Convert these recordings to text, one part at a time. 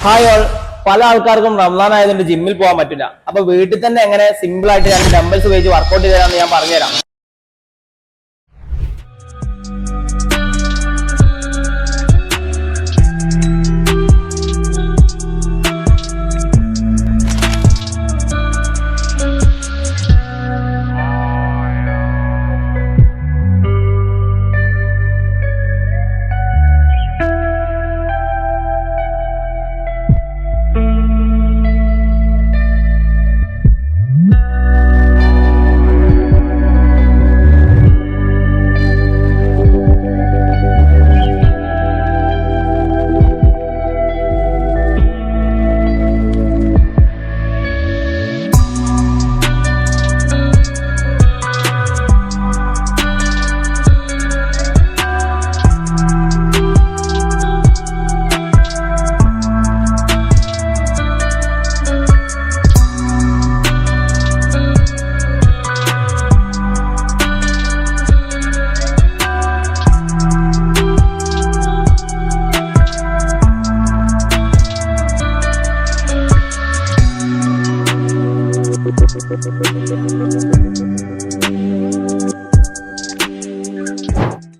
Hi all. പല ആൾക്കാർക്കും റംസാൻ ആയതുകൊണ്ട് ജിമ്മിൽ പോകാൻ പറ്റില്ല. അപ്പൊ വീട്ടിൽ തന്നെ എങ്ങനെ സിമ്പിൾ ആയിട്ട് രണ്ട് ഡംബൽസ് ഉപയോഗിച്ച് വർക്കൗട്ട് ചെയ്താന്ന് ഞാൻ പറഞ്ഞുതരാം.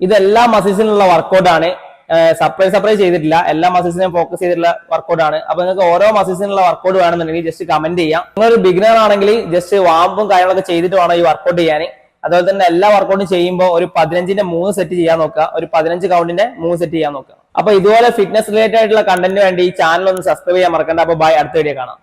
ഇതെല്ലാ മസിൽസിനുള്ള വർക്കൗട്ടാണ്. സെപ്പറേറ്റ് ചെയ്തിട്ടില്ല. എല്ലാ മസിൽസിനെയും ഫോക്കസ് ചെയ്തിട്ടുള്ള വർക്കൗട്ടാണ്. അപ്പൊ നിങ്ങൾക്ക് ഓരോ മസിൽസിനുള്ള വർക്കൗട്ട് വേണമെന്നുണ്ടെങ്കിൽ ജസ്റ്റ് കമന്റ് ചെയ്യാം. നിങ്ങളൊരു ബിഗിനർ ആണെങ്കിൽ ജസ്റ്റ് വാമ്പും കാര്യങ്ങളൊക്കെ ചെയ്തിട്ട് വേണം ഈ വർക്കൗട്ട് ചെയ്യാൻ. അതുപോലെ തന്നെ എല്ലാ വർക്കൗട്ടും ചെയ്യുമ്പോൾ ഒരു 15ന്റെ 3 സെറ്റ് ചെയ്യാൻ നോക്കുക. ഒരു 15 കൗണ്ടിന്റെ 3 സെറ്റ് ചെയ്യാൻ നോക്കുക. അപ്പൊ ഇതുപോലെ ഫിറ്റ്നസ് റിലേറ്റഡ് ആയിട്ടുള്ള കണ്ടന്റ് വേണ്ടി ഈ ചാനൽ ഒന്ന് സബ്സ്ക്രൈബ് ചെയ്യാൻ മറക്കണ്ട. അപ്പൊ ബൈ, അടുത്ത വീഡിയോ കാണാം.